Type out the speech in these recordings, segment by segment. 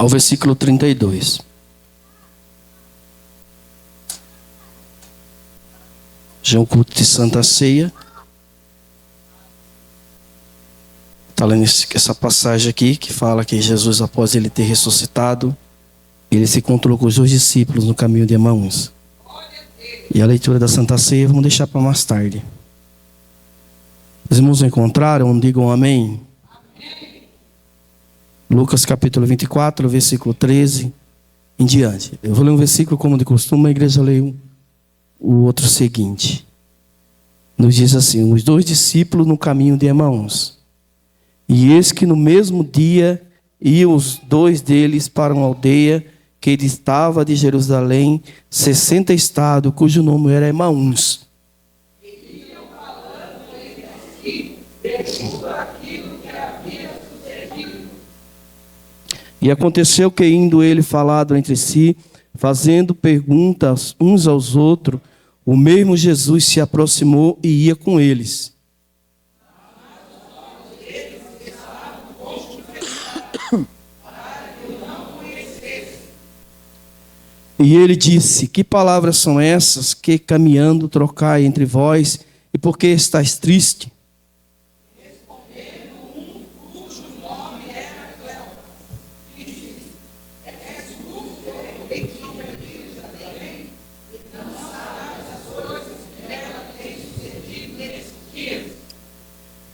ao versículo 32. Já é um culto de Santa Ceia. Está lendo essa passagem aqui que fala que Jesus, após ele ter ressuscitado, ele se encontrou com os dois discípulos no caminho de Emaús. E a leitura da Santa Ceia vamos deixar para mais tarde. Os irmãos encontraram? Digam amém. Amém. Lucas capítulo 24, versículo 13 em diante. Eu vou ler um versículo como de costume, a igreja lê o outro seguinte. Nos diz assim: os dois discípulos no caminho de Emaús. E eis que no mesmo dia iam os dois deles para uma aldeia que distava de Jerusalém 60 estados, cujo nome era Emaús. E iam falando entre si, segundo aquilo que havia sucedido. E aconteceu que, indo ele falado entre si, fazendo perguntas uns aos outros, o mesmo Jesus se aproximou e ia com eles. E ele disse: que palavras são essas que caminhando trocai entre vós, e por que estáis triste? Respondendo cujo nome era Cleopas, disse: és tu que de Jerusalém, e não sabes as coisas que ela tem sucedido nesses dias?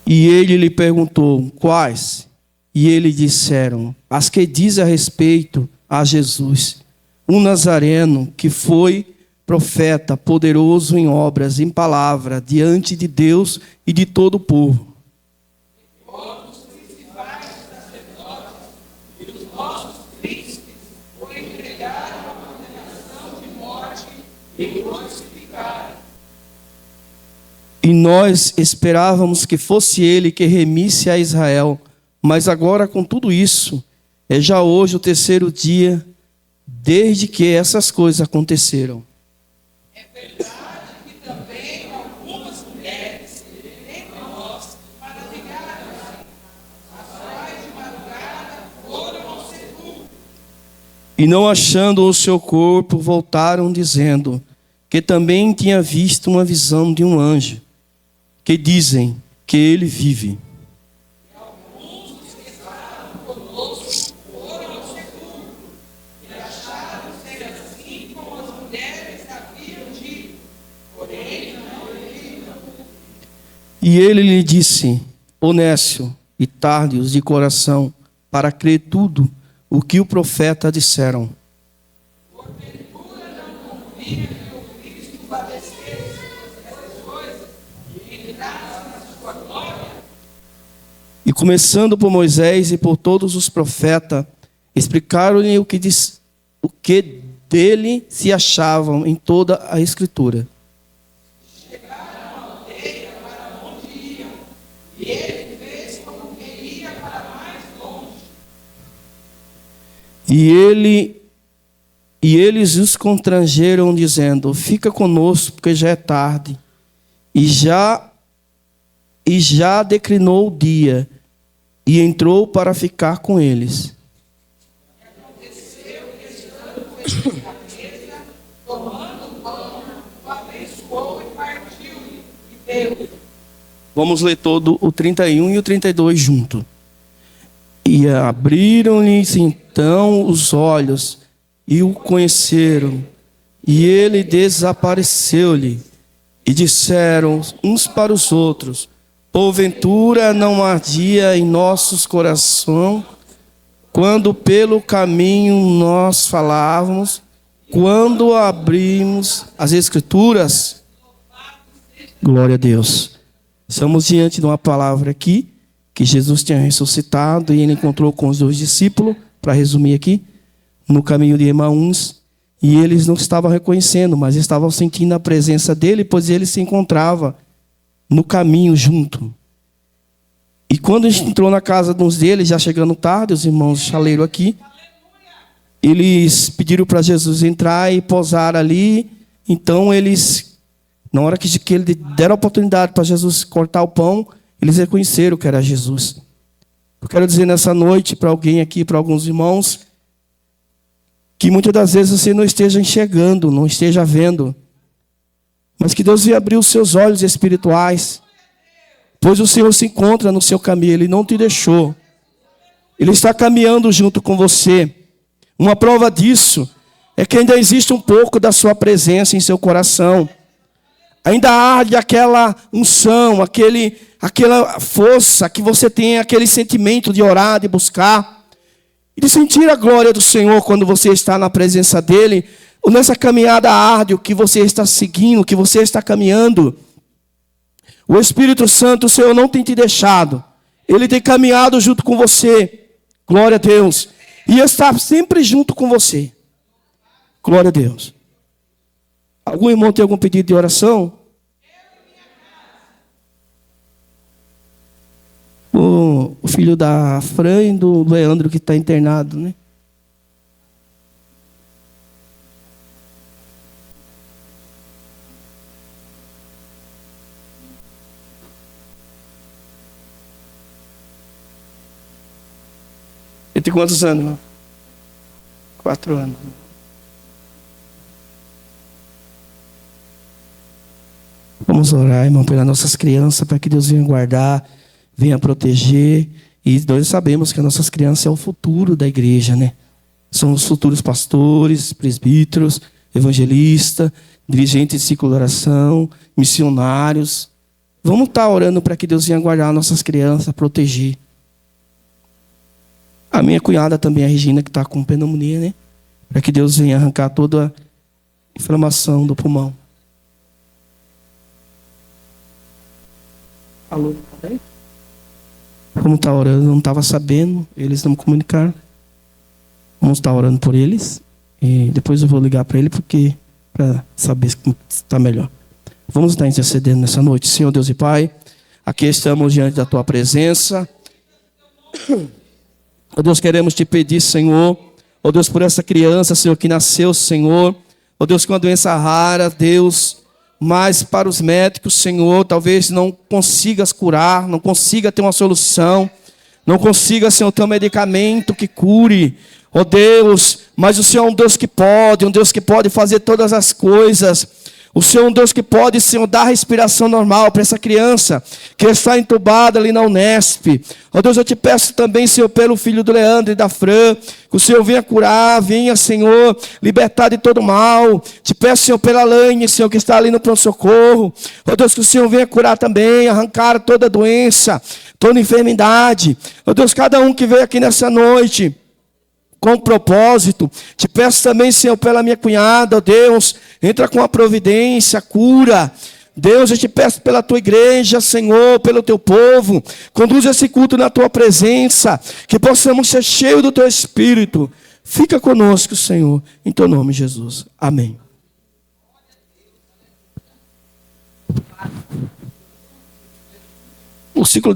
E ele lhe perguntou: quais? E eles disseram: as que diz a respeito a Jesus, um nazareno que foi profeta, poderoso em obras, em palavra, diante de Deus e de todo o povo. Todos os principais sacerdotes e os nossos príncipes o entregaram à condenação de morte e o crucificaram. E nós esperávamos que fosse ele que remisse a Israel, mas agora com tudo isso, é já hoje o terceiro dia desde que essas coisas aconteceram. É verdade que também algumas mulheres vêm a nós para ligar as quais de madrugada foram ao sepulcro. E não achando o seu corpo, voltaram dizendo que também tinha visto uma visão de um anjo, que dizem que ele vive. E ele lhe disse: honécio e tardios de coração, para crer tudo o que o profeta disseram. Porventura não convinha que o Cristo padecesse essas coisas e entrasse na sua glória? E começando por Moisés e por todos os profetas, explicaram-lhe o que dele se achavam em toda a Escritura. E ele fez como que ia para mais longe. E eles os constrangeram, dizendo: fica conosco, porque já é tarde. E já declinou o dia. E entrou para ficar com eles. E aconteceu que, estando com cabeça, tomando o pão, o abençoou e partiu-lhe e deu. Vamos ler todo o 31 e o 32 junto. E abriram-lhes então os olhos e o conheceram. E ele desapareceu-lhe. E disseram uns para os outros: porventura não ardia em nossos corações, quando pelo caminho nós falávamos, quando abrimos as Escrituras? Glória a Deus. Estamos diante de uma palavra aqui, que Jesus tinha ressuscitado e ele encontrou com os dois discípulos, para resumir aqui, no caminho de Emaús, e eles não estavam reconhecendo, mas estavam sentindo a presença dele, pois ele se encontrava no caminho junto. E quando a gente entrou na casa de uns deles, já chegando tarde, os irmãos chaleiro aqui, eles pediram para Jesus entrar e posar ali. Então eles, na hora que ele deram a oportunidade para Jesus cortar o pão, eles reconheceram que era Jesus. Eu quero dizer nessa noite para alguém aqui, para alguns irmãos, que muitas das vezes você não esteja enxergando, não esteja vendo. Mas que Deus venha abrir os seus olhos espirituais. Pois o Senhor se encontra no seu caminho, Ele não te deixou. Ele está caminhando junto com você. Uma prova disso é que ainda existe um pouco da sua presença em seu coração. Ainda arde aquela unção, aquela força que você tem, aquele sentimento de orar, de buscar. E de sentir a glória do Senhor quando você está na presença dEle. Ou nessa caminhada árduo que você está seguindo, que você está caminhando. O Espírito Santo, o Senhor não tem te deixado. Ele tem caminhado junto com você. Glória a Deus. E está sempre junto com você. Glória a Deus. Algum irmão tem algum pedido de oração? O filho da Fran e do Leandro que está internado, né? Ele tem quantos anos, irmão? 4 anos. Vamos orar, irmão, pelas nossas crianças, para que Deus venha guardar, venha proteger. E nós sabemos que as nossas crianças é o futuro da igreja, né? São os futuros pastores, presbíteros, evangelistas, dirigentes de ciclo de oração, missionários. Vamos estar orando para que Deus venha guardar nossas crianças, proteger. A minha cunhada também, a Regina, que está com pneumonia, né? Para que Deus venha arrancar toda a inflamação do pulmão. Alô, tá bem? Vamos estar orando, não estava sabendo, eles não me comunicaram. Vamos estar orando por eles. E depois eu vou ligar para ele para saber se está melhor. Vamos estar intercedendo nessa noite. Senhor Deus e Pai, aqui estamos diante da Tua presença. Ó Deus, queremos te pedir, Senhor, ó Deus, por essa criança, Senhor, que nasceu, Senhor, ó Deus, com uma doença rara, Deus, mas para os médicos, Senhor, talvez não consigas curar, não consiga ter uma solução, não consiga, Senhor, ter um medicamento que cure, ó Deus, mas o Senhor é um Deus que pode fazer todas as coisas. O Senhor é um Deus que pode, Senhor, dar respiração normal para essa criança que está entubada ali na Unesp. Ó Deus, eu te peço também, Senhor, pelo filho do Leandro e da Fran, que o Senhor venha curar, venha, Senhor, libertar de todo mal. Te peço, Senhor, pela Laine, Senhor, que está ali no pronto-socorro. Ó Deus, que o Senhor venha curar também, arrancar toda doença, toda enfermidade. Ó Deus, cada um que veio aqui nessa noite com propósito, te peço também, Senhor, pela minha cunhada, ó Deus, entra com a providência, cura. Deus, eu te peço pela tua igreja, Senhor, pelo teu povo, conduz esse culto na tua presença, que possamos ser cheios do teu Espírito. Fica conosco, Senhor, em teu nome, Jesus. Amém. O ciclo